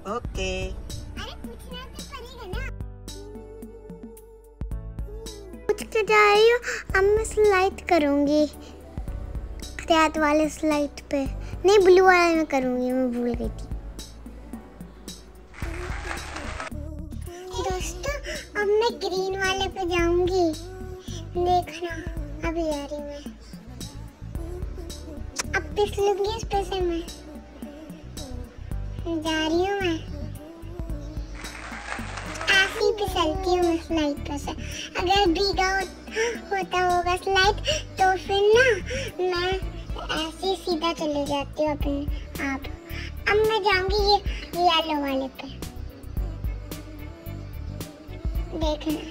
Okay. अरे पूछना तो पड़ेगा ना। पूछ के जा रही हूँ, अब मैं स्लाइड करूँगी रेड वाले स्लाइड पे, नहीं ब्लू वाले में करूँगी, मैं भूल गई थी। दोस्तों अब मैं ग्रीन वाले पे जाऊँगी, देखना अभी आ रही मैं। अब फिसलूंगी इस पे से मैं जा रही हूँ। मैं ऐसे ही फिसलती हूँ स्लाइड पे से। अगर भीगा होता होगा स्लाइड तो फिर ना मैं ऐसे ही सीधा चले जाती हूँ अपने आप। अब मैं जाऊंगी ये येलो वाले पे, देखना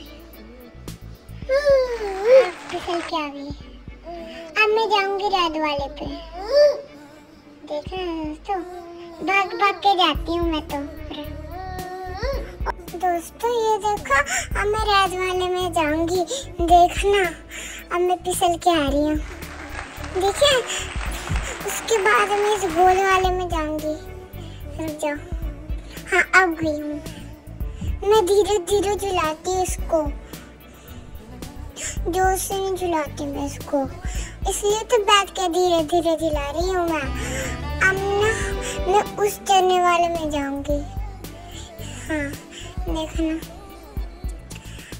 फिसल के आ गई। अब मैं जाऊंगी रेड वाले पे, देखना दोस्तों भाग भाग के जाती हूँ मैं तो। दोस्तों ये देखो अब मैं रेड वाले में जाऊंगी, देखना अब मैं फिसल के आ रही हूँ, देखिए। उसके बाद मैं इस गोल वाले में जाऊंगी। रुक जाओ, हाँ अब गई हूँ मैं। धीरे धीरे झुलाती हूँ इसको, जोर से नहीं झुलाती मैं इसको, इसलिए तो बैठ के धीरे धीरे झुला रही हूँ मैं। अब ना मैं उस चढ़ने वाले में जाऊंगी, हाँ देखना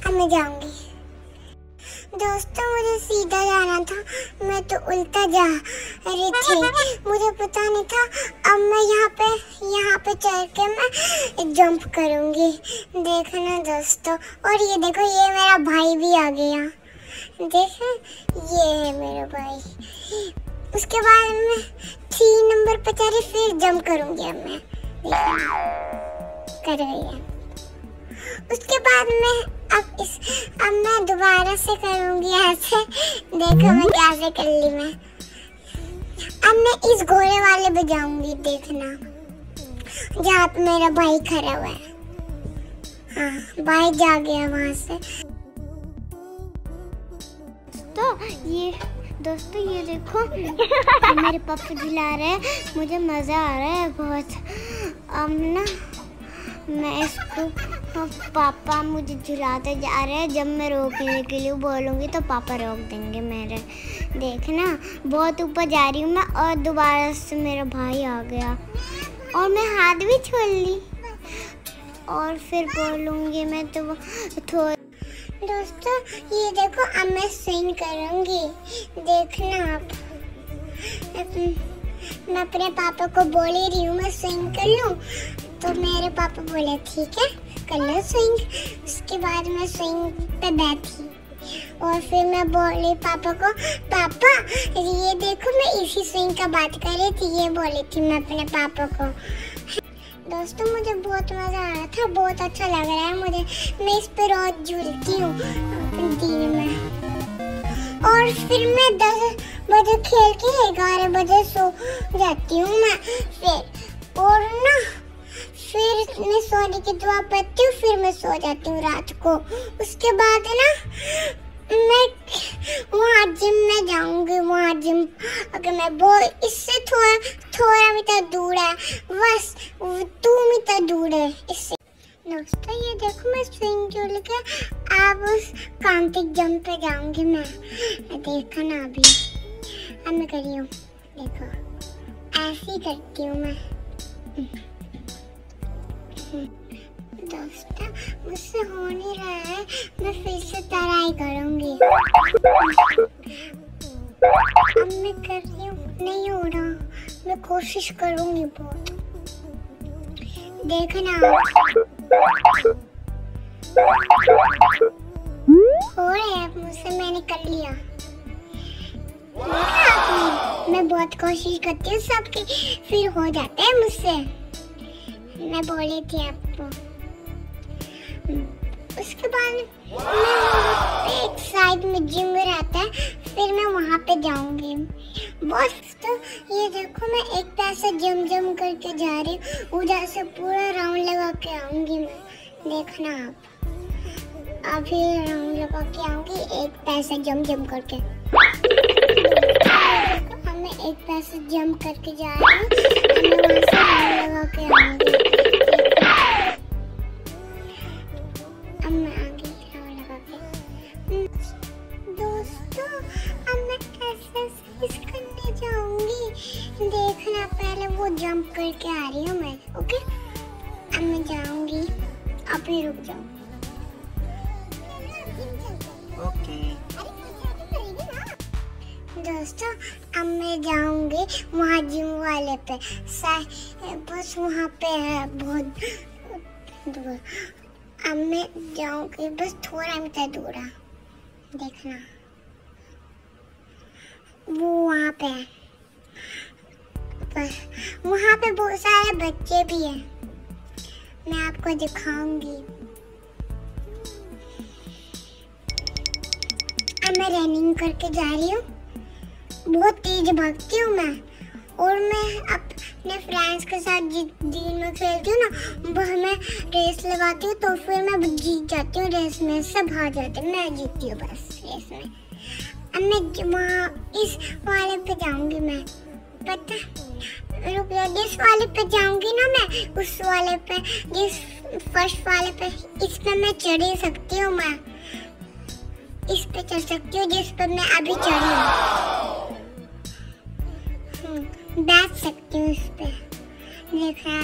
अब मैं जाऊंगी। दोस्तों मुझे सीधा जाना था, मैं तो उल्टा जा रही थी, मुझे पता नहीं था। अब मैं यहाँ पे चढ़ के मैं जंप करूंगी, देखना दोस्तों। और ये देखो ये मेरा भाई भी आ गया, देखें ये है मेरा भाई। उसके बाद मैं 3 नंबर पे चढ़ी, फिर जंप करूंगी। अब मैं कर गई है। उसके बाद अब मैं दोबारा से करूंगी ऐसे, देखो मैं कैसे कर ली मैं। अब मैं इस घोड़े वाले पे जाऊंगी, देखना जहाँ पे मेरा भाई खड़ा हुआ है। हाँ भाई जा गया वहां से। तो ये दोस्तों ये देखो मेरे पापा झुला रहे हैं, मुझे मज़ा आ रहा है बहुत। अब ना मैं इसको पापा मुझे झुलाते जा रहे हैं, जब मैं रोकने के लिए बोलूँगी तो पापा रोक देंगे मेरे, देखना बहुत ऊपर जा रही हूँ मैं। और दोबारा से मेरा भाई आ गया और मैं हाथ भी छोड़ ली और फिर बोलूँगी मैं तो थोड़ा। दोस्तों ये देखो अब मैं स्विंग करूँगी, देखना आप। मैं अपने पापा को बोल ही रही हूँ मैं स्विंग कर लूँ, तो मेरे पापा बोले ठीक है कर लो स्विंग। उसके बाद मैं स्विंग पे बैठी और फिर मैं बोली पापा को, पापा ये देखो मैं इसी स्विंग का बात कर रही थी, ये बोली थी मैं अपने पापा को। दोस्तों मुझे बहुत मज़ा आ रहा था, बहुत अच्छा लग रहा है मुझे। मैं इस पर रोज झूलती हूँ अपनी टीवी में। और फिर मैं 10 बजे खेल के 11 बजे सो जाती हूँ मैं। फिर और ना फिर मैं सोने की दुआ पढ़ती हूँ, फिर मैं सो जाती हूँ रात को। उसके बाद ना मैं वहाँ जिम में जाऊँगी, वहाँ जिम अगर मैं बहुत इससे थोड़ा मीटर दूर है, बस 2 मीटर दूर है इससे। दोस्तों ये देखो मैं स्विंग झूल के अब उस कांतिक जंप पे जाऊँगी मैं, देखा ना अभी। अब मैं कर रही हूँ, देखो ऐसे ही करती हूँ मैं। दोस्तों मुझसे हो नहीं रहा है, मैं फिर से ट्राई करूंगी। अब मैं कर रही हूँ, नहीं हो रहा, मैं कोशिश करूंगी बहुत, देखना हो रहा है मुझसे, मैंने कर लिया। देखा आपने, मैं बहुत कोशिश करती हूँ सबकी, फिर हो जाता है मुझसे, मैं बोली थी आपको। उसके बाद मैं एक साइड में जिम रहता है, फिर मैं वहाँ पे जाऊँगी। बस तो ये देखो मैं एक पैसा जम करके जा रही हूँ, उधर से पूरा राउंड लगा के आऊँगी मैं, देखना आप। अभी राउंड लगा के आऊँगी एक पैसा जम करके। अब मैं एक पैसा जम करके जा रही हूँ, मैं वहाँ से राउंड लगा के जंप करके आ रही हूँ मैं। ओके, अब मैं जाऊंगी, आप ही रुक जाओ। ओके दोस्तों, अब मैं जाऊंगी वहाँ जिम वाले पे, बस वहाँ पे है बहुत दूर। अब मैं जाऊंगी बस थोड़ा मीटर दूर, देखना वो वहाँ पे है। बस वहाँ पे बहुत सारे बच्चे भी हैं, मैं आपको दिखाऊंगी। अब मैं रनिंग करके जा रही हूँ, बहुत तेज भागती हूँ मैं। और मैं अपने फ्रेंड्स के साथ दिन में खेलती हूँ ना, वह मैं रेस लगाती हूँ तो फिर मैं जीत जाती हूँ रेस में, सब हार जाते हैं, मैं जीतती हूँ बस रेस में। अब मैं वहाँ इस वाले पे जाऊँगी, मैं पता रुक जाओ, जिस वाले पे जाऊँगी ना मैं, उस वाले पे, जिस फर्स्ट वाले पे, इस पे मैं चढ़ ही सकती हूँ, मैं इस पे चढ़ सकती हूँ जिस पर मैं अभी चढ़ी हूँ। बैठ सकती हूँ इस पे, देखा।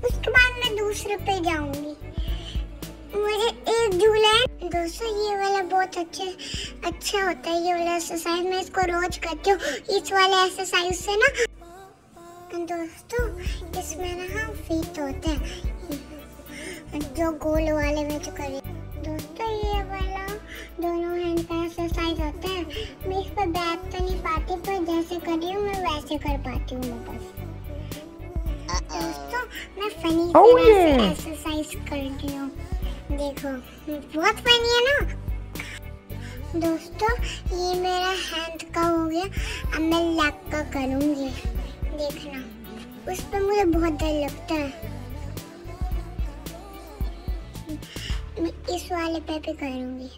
उसके बाद मैं दूसरे पे जाऊंगी। मुझे एक झूला है दोस्तों, ये वाला बहुत अच्छा होता है, ये वाला एक्सरसाइज मैं इसको रोज करती हूँ। इस वाले एक्सरसाइज से ना दोस्तों, इसमें ना हम फिट होते हैं, जो गोल वाले में जो करें दोस्तों, ये वाला दोनों हैंड का एक्सरसाइज होता है। मैं इस पर बैठ तो नहीं पाती, पर जैसे कर रही हूँ मैं वैसे कर पाती हूँ मैं बस। दोस्तों, मैं फनी तरह से एक्सरसाइज कर रही हूँ, देखो बहुत फनी है ना दोस्तों। ये मेरा हैंड का हो गया, अब मैं लेग का करूँगी, देखना। उस पर मुझे बहुत डर लगता है, मैं इस वाले पे भी करूँगी।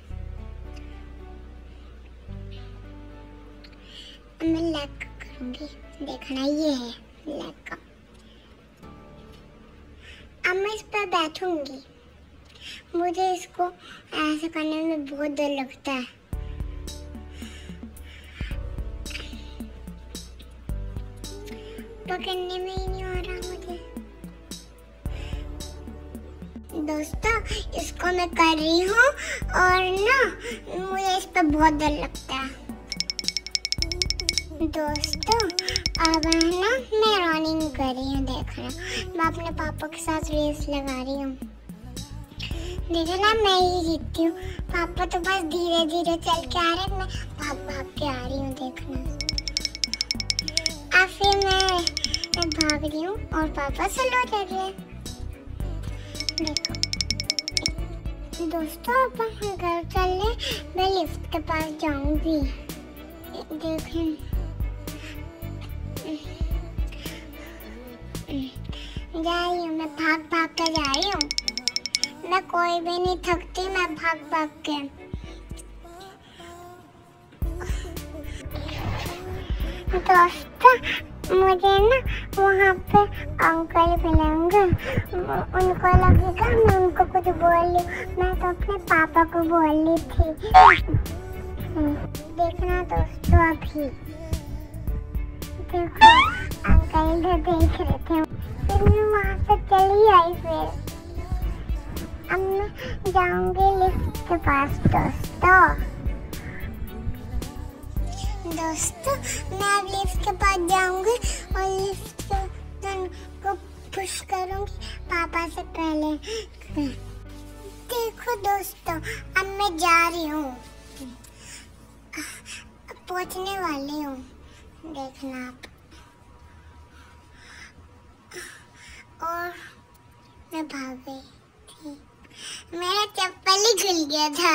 मैं लेग करूँगी, देखना ये है लेग का। अब मैं इस पर बैठूंगी, मुझे इसको ऐसे करने में बहुत डर लगता है। पकड़ने में ही नहीं आ रहा मुझे दोस्तों, इसको मैं कर रही हूँ और ना मुझे इस पर बहुत डर लगता है दोस्तों। अब है ना मैं रनिंग कर रही हूँ, देखना मैं अपने पापा के साथ रेस लगा रही हूँ, देखना मैं ही जीतती हूँ। पापा तो बस धीरे धीरे चल के आ रहे हैं, मैं भाग के आ रही हूँ, देखना। अब फिर मैं भाग रही हूँ और पापा स्लो चल रहे हैं, देखो दोस्तों। अब हम घर चल रहे, मैं लिफ्ट के पास जाऊंगी, देखें जा रही हूँ, मैं भाग के जा रही हूँ, मैं कोई भी नहीं थकती, मैं भाग के। दोस्तों, मुझे ना वहाँ पे अंकल मिलेंगे, उनको लगेगा मैं उनको कुछ बोल ली, मैं तो अपने पापा को बोल ली थी, देखना दोस्तों। अभी देखो अंकल इधर देख रहे थे, फिर मैं वहाँ से चली आई। फिर अब मैं जाऊंगी लिफ्ट के पास दोस्तों। मैं अब लिफ्ट के पास जाऊंगी और लिफ्ट को पुश करूंगी पापा से पहले। देखो दोस्तों, अब मैं जा रही हूँ, पहुंचने वाली हूँ, देखना आप। और मैं भाग गई थी, मेरा चप्पल ही खुल गया था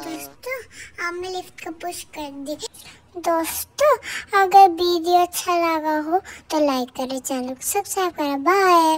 दोस्तों। अब मैं लिफ्ट को पुश कर दी दोस्तों। अगर वीडियो अच्छा लगा हो तो लाइक करें, चैनल को सब्सक्राइब करें। बाय।